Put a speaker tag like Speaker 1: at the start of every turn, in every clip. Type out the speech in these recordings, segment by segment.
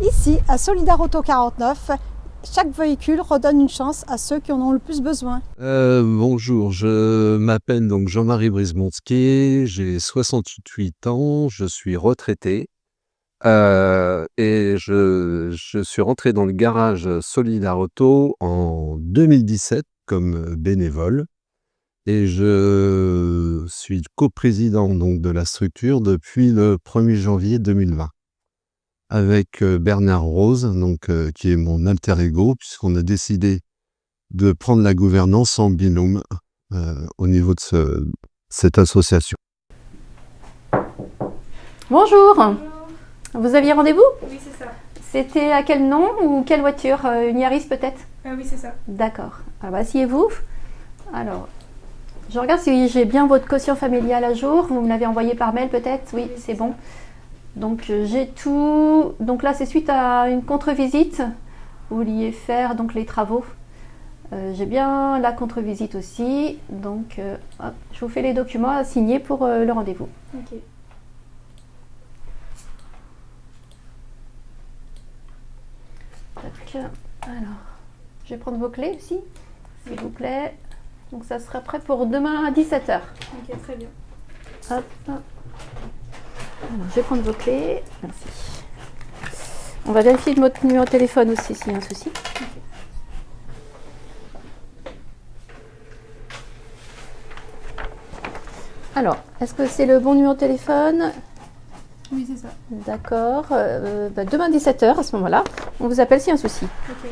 Speaker 1: Ici, à Solidar Auto 49, chaque véhicule redonne une chance à ceux qui en ont le plus besoin.
Speaker 2: Bonjour, je m'appelle donc Jean-Marie Brismonskier, j'ai 68 ans, je suis retraité et je suis rentré dans le garage Solidar Auto en 2017 comme bénévole et je suis coprésident donc de la structure depuis le 1er janvier 2020 avec Bernard Rose, donc qui est mon alter ego, puisqu'on a décidé de prendre la gouvernance en binôme au niveau de cette association.
Speaker 3: Bonjour. Vous aviez rendez-vous?
Speaker 4: Oui, c'est ça.
Speaker 3: C'était à quel nom ou quelle voiture? Une Yaris peut-être?
Speaker 4: Oui, c'est ça.
Speaker 3: D'accord. Alors, asseyez-vous. Alors, je regarde si j'ai bien votre quotient familial à jour. Vous me l'avez envoyé par mail peut-être? Oui, c'est bon. Donc, j'ai tout. Donc là, c'est suite à une contre-visite. Vous vouliez faire donc les travaux. J'ai bien la contre-visite aussi. Donc, hop, je vous fais les documents à signer pour le rendez-vous.
Speaker 4: Ok.
Speaker 3: Tac. Alors, je vais prendre vos clés aussi, s'il vous plaît. Donc, ça sera prêt pour demain à 17h.
Speaker 4: Ok, très bien.
Speaker 3: Hop. Alors, je vais prendre vos clés. Merci. On va vérifier votre numéro de téléphone aussi s'il y a un souci. Alors, est-ce que c'est le bon numéro de téléphone?
Speaker 4: Oui, c'est ça.
Speaker 3: D'accord. Demain 17h à ce moment-là. On vous appelle s'il y a un souci.
Speaker 4: Ok.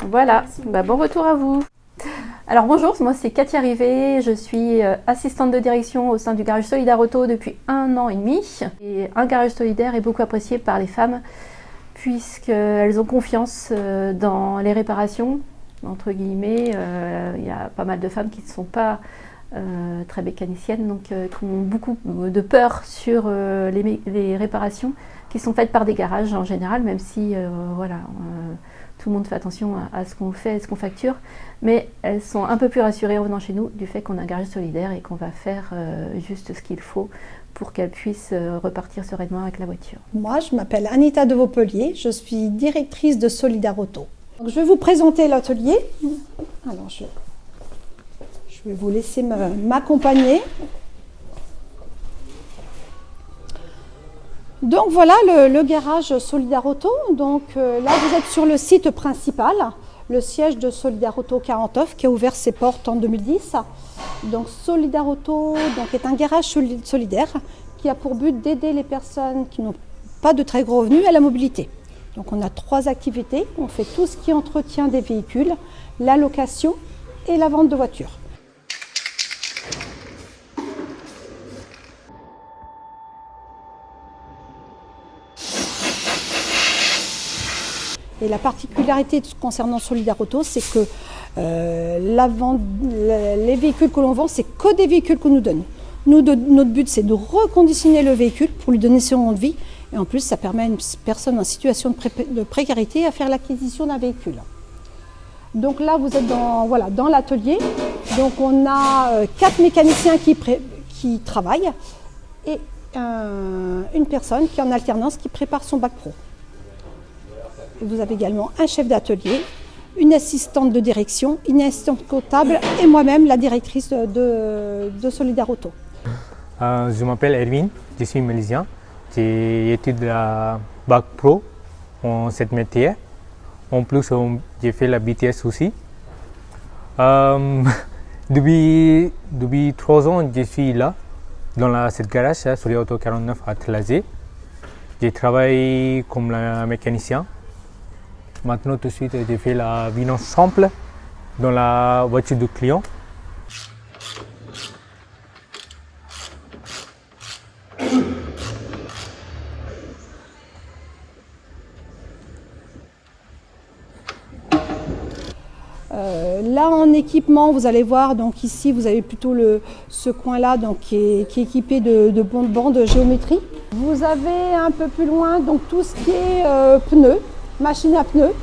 Speaker 3: Voilà.
Speaker 4: Merci beaucoup.
Speaker 3: Bon retour à vous. Alors bonjour, moi c'est Katia Rivet, je suis assistante de direction au sein du garage Solidar Auto depuis 1 an et demi. Et un garage solidaire est beaucoup apprécié par les femmes puisqu'elles ont confiance dans les réparations, entre guillemets. Il y a pas mal de femmes qui ne sont pas très mécaniciennes, donc qui ont beaucoup de peur sur les réparations qui sont faites par des garages en général, même si tout le monde fait attention à ce qu'on fait, à ce qu'on facture, mais elles sont un peu plus rassurées en venant chez nous du fait qu'on a un garage solidaire et qu'on va faire juste ce qu'il faut pour qu'elles puissent repartir sereinement avec la voiture.
Speaker 1: Moi, je m'appelle Anita de Vaupelier, je suis directrice de Solidar Auto. Donc, je vais vous présenter l'atelier. Alors, je vais vous laisser m'accompagner. Donc voilà le garage Solidar Auto. Donc là vous êtes sur le site principal, le siège de Solidar Auto 49 qui a ouvert ses portes en 2010. Donc Solidar Auto est un garage solidaire qui a pour but d'aider les personnes qui n'ont pas de très gros revenus à la mobilité. Donc on a 3 activités, on fait tout ce qui est entretien des véhicules, la location et la vente de voitures. Et la particularité concernant Solidar Auto, c'est que les véhicules que l'on vend, c'est que des véhicules qu'on nous donne. Notre but, c'est de reconditionner le véhicule pour lui donner son de vie. Et en plus, ça permet à une personne en situation de précarité à faire l'acquisition d'un véhicule. Donc là, vous êtes dans l'atelier. Donc on a 4 mécaniciens qui travaillent et une personne qui est en alternance qui prépare son bac pro. Vous avez également un chef d'atelier, une assistante de direction, une assistante comptable et moi-même la directrice de Solidar Auto.
Speaker 5: Je m'appelle Erwin, je suis malaisien. J'ai étudié la bac pro en cette métier. En plus, j'ai fait la BTS aussi. Depuis 3 ans, je suis là, dans cette garage, Solidar Auto 49 à Télazé. Je travaille comme mécanicien. Maintenant, tout de suite, j'ai fait la vidange simple dans la voiture du client.
Speaker 1: Là en équipement, vous allez voir, donc ici vous avez plutôt ce coin-là qui est équipé de bandes de géométrie. Vous avez un peu plus loin donc tout ce qui est pneus, machine à pneus.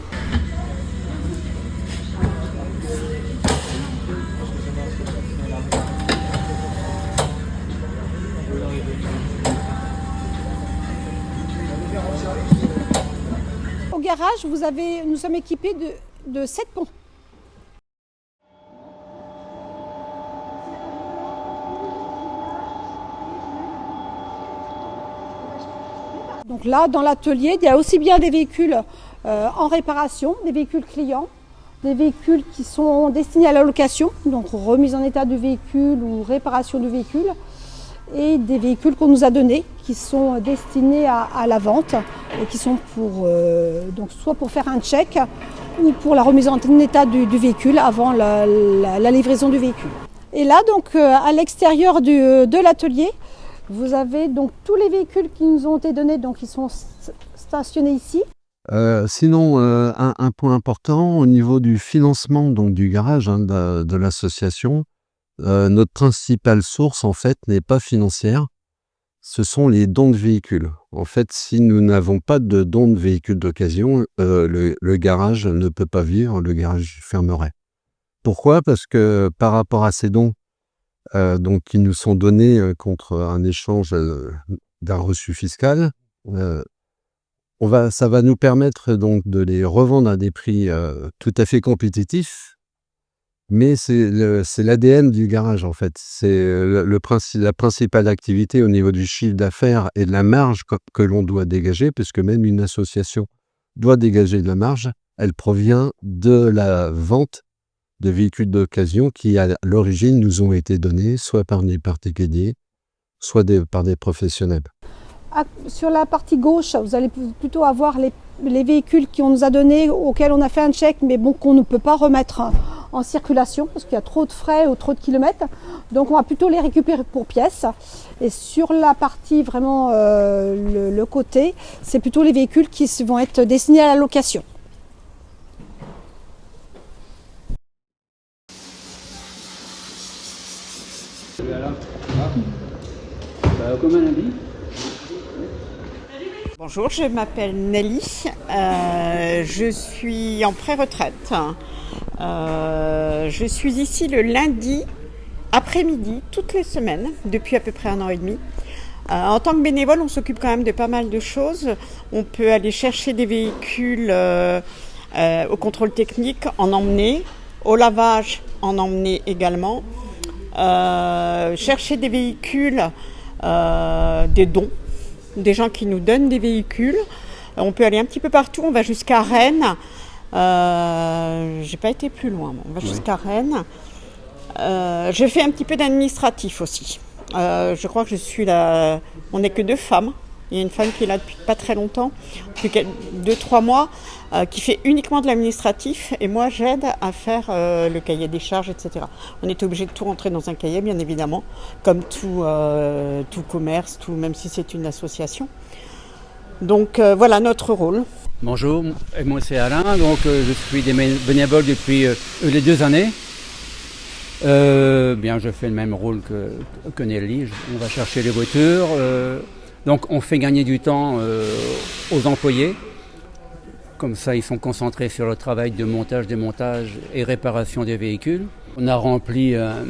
Speaker 1: garage, nous sommes équipés de 7 ponts. Donc là, dans l'atelier, il y a aussi bien des véhicules en réparation, des véhicules clients, des véhicules qui sont destinés à la location, donc remise en état de véhicule ou réparation de véhicules, et des véhicules qu'on nous a donnés, qui sont destinés à la vente et qui sont donc soit pour faire un check ou pour la remise en état du véhicule avant la livraison du véhicule. Et là, donc, à l'extérieur de l'atelier, vous avez donc tous les véhicules qui nous ont été donnés, donc ils sont stationnés ici.
Speaker 2: Sinon, un point important au niveau du financement donc du garage de l'association, notre principale source en fait n'est pas financière, ce sont les dons de véhicules. En fait, si nous n'avons pas de dons de véhicules d'occasion, le garage ne peut pas vivre, le garage fermerait. Pourquoi? Parce que par rapport à ces dons donc qui nous sont donnés contre un échange d'un reçu fiscal, ça va nous permettre donc de les revendre à des prix tout à fait compétitifs, mais c'est l'ADN du garage en fait. C'est la principale activité au niveau du chiffre d'affaires et de la marge que l'on doit dégager, puisque même une association doit dégager de la marge, elle provient de la vente de véhicules d'occasion qui, à l'origine, nous ont été donnés soit par des particuliers, soit par des professionnels.
Speaker 1: Sur la partie gauche, vous allez plutôt avoir les véhicules qu'on nous a donnés, auxquels on a fait un check, mais bon, qu'on ne peut pas remettre en circulation parce qu'il y a trop de frais ou trop de kilomètres. Donc on va plutôt les récupérer pour pièces. Et sur la partie vraiment le côté, c'est plutôt les véhicules qui vont être destinés à la location.
Speaker 6: Bonjour, je m'appelle Nelly, je suis en pré-retraite. Je suis ici le lundi après-midi, toutes les semaines, depuis à peu près 1 an et demi. En tant que bénévole, on s'occupe quand même de pas mal de choses. On peut aller chercher des véhicules au contrôle technique, en emmener, au lavage, en emmener également. Chercher des véhicules, des dons, des gens qui nous donnent des véhicules. On peut aller un petit peu partout, on va jusqu'à Rennes. J'ai pas été plus loin, on va jusqu'à Rennes. Je fais un petit peu d'administratif aussi. Je crois que je suis là, on n'est que 2 femmes. Il y a une femme qui est là depuis pas très longtemps, depuis 2-3 mois, qui fait uniquement de l'administratif. Et moi, j'aide à faire le cahier des charges, etc. On est obligé de tout rentrer dans un cahier, bien évidemment, comme tout commerce, même si c'est une association. Donc voilà notre rôle.
Speaker 7: Bonjour, moi c'est Alain, donc je suis bénévole depuis les 2 années. Bien, je fais le même rôle que Nelly, on va chercher les voitures. Donc on fait gagner du temps aux employés, comme ça ils sont concentrés sur le travail de montage, démontage et réparation des véhicules. On a rempli un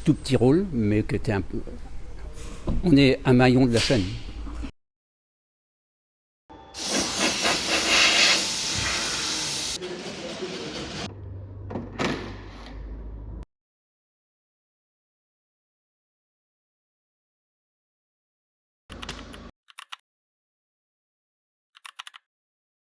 Speaker 7: tout petit rôle, mais on est un maillon de la chaîne.